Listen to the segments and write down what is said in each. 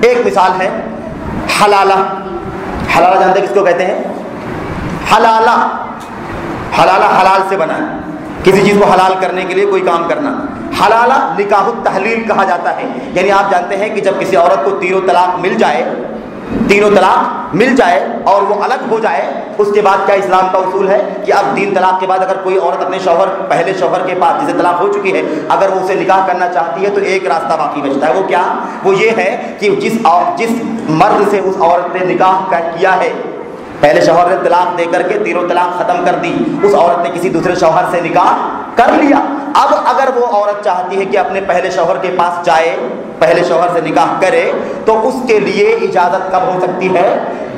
ایک مثال ہے حلالہ. حلالہ جانتے کس کو کہتے ہیں؟ حلالہ. حلالہ حلال سے بنا ہے, کسی چیز کو حلال کرنے کے لیے کوئی کام کرنا. حلالہ نکاح التحلیل کہا جاتا ہے. یعنی آپ جانتے ہیں کہ جب کسی عورت کو تینوں طلاق مل جائے, تینوں طلاق مل جائے اور وہ الگ ہو جائے, اس کے بعد کیا اسلام کا اصول ہے کہ اب 3 طلاق کے بعد اگر کوئی عورت اپنے شوہر, پہلے شوہر کے پاس جسے طلاق ہو چکی ہے, اگر وہ اسے نکاح کرنا چاہتی ہے تو ایک راستہ باقی بچتا ہے. وہ کیا؟ وہ یہ ہے کہ جس مرد سے اس عورت نے نکاح کیا ہے, پہلے شوہر نے طلاق دے کر کے تینوں طلاق ختم کر دی, اس عورت نے کسی دوسرے شوہر سے نکاح کر لیا. اب اگر وہ عورت چاہتی ہے کہ اپنے پہلے شوہر کے پاس جائے, پہلے شوہر سے نکاح کرے, تو اس کے لیے اجازت کب ہو سکتی ہے؟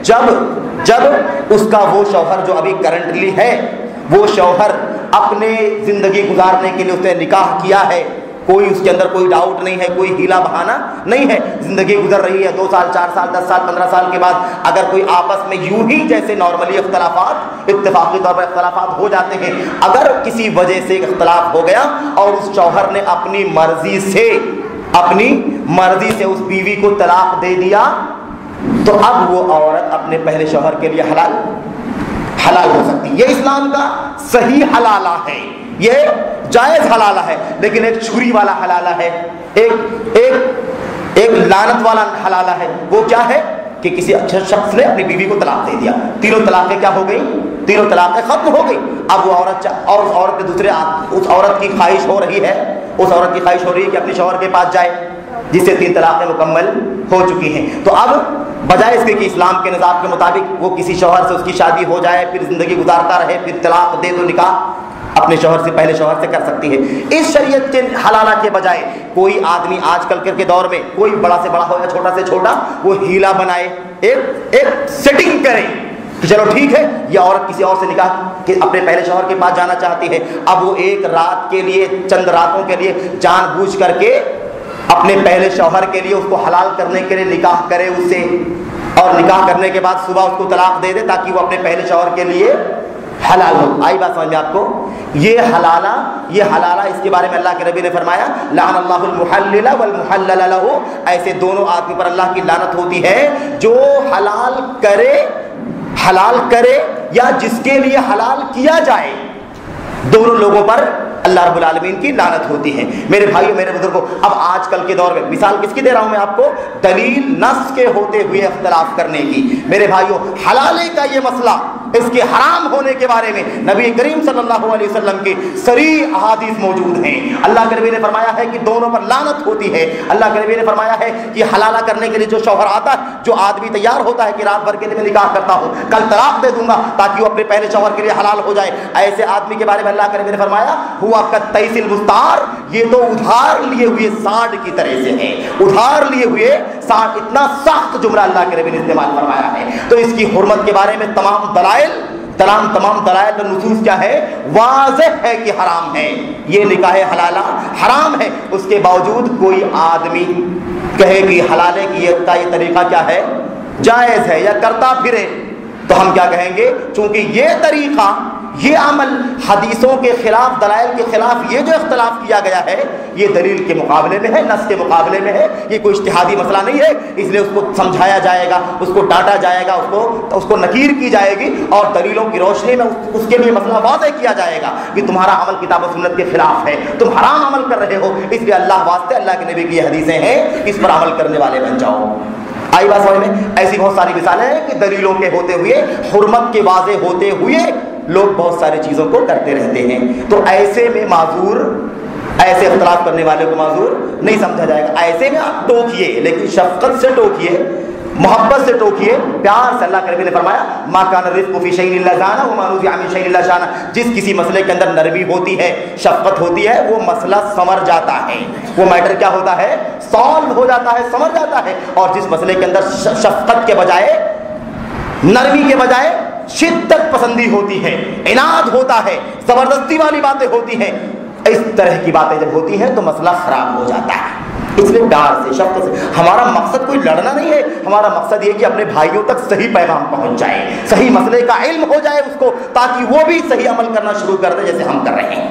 جب اس کا وہ شوہر جو ابھی کرنٹلی ہے, وہ شوہر اپنے زندگی گزارنے کے لیے اس نے نکاح کیا ہے, کوئی اس کے اندر کوئی ڈاؤٹ نہیں ہے, کوئی ہیلا بہانہ نہیں ہے, زندگی گزر رہی ہے, 2 سال 4 سال 10 سال 15 سال کے بعد اگر کوئی آپس میں یوں ہی جیسے نارملی اختلافات, اتفاقی طور پر اختلافات ہو جاتے ہیں, اگر کسی وجہ سے اختلاف ہو گیا اور اس شوہر نے اپنی مرضی سے اس بیوی کو طلاق دے دیا, تو اب وہ عورت اپنے پہلے شوہر کے لیے حلال ہو سکتی. یہ اسلام کا صحیح حلالہ ہے, یہ جائز حلالہ ہے. لیکن ایک چھری والا حلالہ ہے, ایک لعنت والا حلالہ ہے. وہ کیا ہے کہ کسی اچھے شخص نے اپنی بیوی کو طلاق دے دیا, تینوں طلاقیں کیا ہو گئی؟ تینوں طلاقیں ختم ہو گئی. اب وہ عورت اور اس عورت کے اس عورت کی خواہش ہو رہی ہے, اس عورت کی خواہش ہو رہی ہے کہ اپنے شوہر کے پاس جائے جس سے 3 طلاقیں مکمل ہو چکی ہیں. تو اب بجائے اس کے کہ اسلام کے نظام کے مطابق وہ کسی شوہر سے اس کی شادی ہو جائے, پھر زندگی گزارتا رہے, پھر طلاق دے تو نکاح اپنے شوہر سے, پہلے شوہر سے کر سکتی ہے. اس شریعت کے حلالہ کے بجائے کوئی آدمی آج کل کے دور میں, کوئی بڑا سے بڑا ہو یا چھوٹا سے چھوٹا, وہ ہیلا بنائے, ایک سیٹنگ کرے کہ چلو ٹھیک ہے یہ عورت کسی اور سے نکاح کہ اپنے پہلے شوہر کے پاس جانا چاہتی ہے, اب وہ ایک رات کے لیے, چند راتوں کے لیے جان بوجھ کر کے اپنے پہلے شوہر کے لیے اس کو حلال کرنے کے لیے نکاح کرے اس سے, اور نکاح کرنے کے بعد صبح اس کو طلاق دے دے تاکہ وہ اپنے پہلے شوہر کے لیے حلال ہو. آئی بات سمجھ میں آپ کو؟ یہ حلالہ اس کے بارے میں اللہ کے نبی نے فرمایا لعن اللہ المحلل والمحلل له, ایسے دونوں آدمی پر اللہ کی لعنت ہوتی ہے جو حلال کرے یا جس کے لیے حلال کیا جائے, دونوں لوگوں پر اللہ رب العالمین کی لعنت ہوتی ہے. میرے بھائیو, میرے بزرگوں, اب آج کل کے دور میں مثال کس کی دے رہا ہوں میں آپ کو؟ دلیل نص کے ہوتے ہوئے اختلاف کرنے کی. میرے بھائیو, حلالے کا یہ مسئلہ, اس کے حرام ہونے کے بارے میں نبی کریم صلی اللہ علیہ وسلم کی صریح احادیث موجود ہیں. اللہ کے نبی نے فرمایا ہے کہ دونوں پر لعنت ہوتی ہے. اللہ کے نبی نے فرمایا ہے کہ حلالہ کرنے کے لیے جو شوہر آتا ہے, جو آدمی تیار ہوتا ہے کہ رات بھر کے لیے میں نکاح کرتا ہوں, کل طلاق دے دوں گا تاکہ وہ اپنے پہلے شوہر کے لیے حلال ہو جائے, ایسے آدمی کے بارے میں اللہ کے نبی نے فرمایا ہوا کالتیس المستار, یہ تو ادھار لیے ہوئے سانڈ کی طرح سے ہے. ادھار لیے ہوئے سانڈ, اتنا سخت جملہ اللہ کے نبی نے استعمال فرمایا ہے. تو اس کی حرمت کے بارے میں تمام دلائل اور نصوص کیا ہے؟ واضح ہے کہ حرام ہے. یہ نکاح حلالہ حرام ہے. اس کے باوجود کوئی آدمی کہے کہ حلالے کی یہ طریقہ کیا ہے؟ جائز ہے, یا کرتا پھرے, تو ہم کیا کہیں گے؟ چونکہ یہ طریقہ, یہ عمل حدیثوں کے خلاف, دلائل کے خلاف یہ جو اختلاف کیا گیا ہے, یہ دلیل کے مقابلے میں ہے, نص کے مقابلے میں ہے, یہ کوئی اجتہادی مسئلہ نہیں ہے. اس لیے اس کو سمجھایا جائے گا, اس کو ڈانٹا جائے گا, اس کو نکیر کی جائے گی, اور دلیلوں کی روشنی میں اس کے لیے مسئلہ واضح کیا جائے گا کہ تمہارا عمل کتاب و سنت کے خلاف ہے, تم حرام عمل کر رہے ہو, اس لیے اللہ واسطے, اللہ کے نبی کی حدیثیں ہیں, اس پر عمل کرنے والے بن جاؤ. آئی بات سمجھ میں؟ ایسی بہت ساری مثالیں ہیں کہ دلیلوں کے ہوتے ہوئے, حرمت کے واضح ہوتے ہوئے لوگ بہت ساری چیزوں کو کرتے رہتے ہیں. تو ایسے میں معذور, ایسے اختلاف کرنے والے کو معذور نہیں سمجھا جائے گا. ایسے میں آپ ٹوکیے, لیکن شفقت سے ٹوکیے, محبت سے ٹوکیے, پیار سے. اللہ کے نبی نے فرمایا ما کان الرزق فی شیء الا زانہ وما نزع من شیء الا شانہ, جس کسی مسئلے کے اندر نرمی ہوتی ہے, شفقت ہوتی ہے, وہ مسئلہ سمر جاتا ہے, وہ میٹر کیا ہوتا ہے؟ سالو ہو جاتا ہے, سمر جاتا ہے. اور جس مسئلے کے اندر شفقت کے بجائے, نرمی کے بجائے شدت پسندی ہوتی ہے, عناد ہوتا ہے, زبردستی والی باتیں ہوتی ہیں, اس طرح کی باتیں جب ہوتی ہیں تو مسئلہ خراب ہو جاتا ہے. اس لیے پیار سے, شفقت سے. ہمارا مقصد کوئی لڑنا نہیں ہے, ہمارا مقصد یہ کہ اپنے بھائیوں تک صحیح پیغام پہنچ جائے, صحیح مسئلے کا علم ہو جائے اس کو, تاکہ وہ بھی صحیح عمل کرنا شروع کر دے جیسے ہم کر رہے ہیں.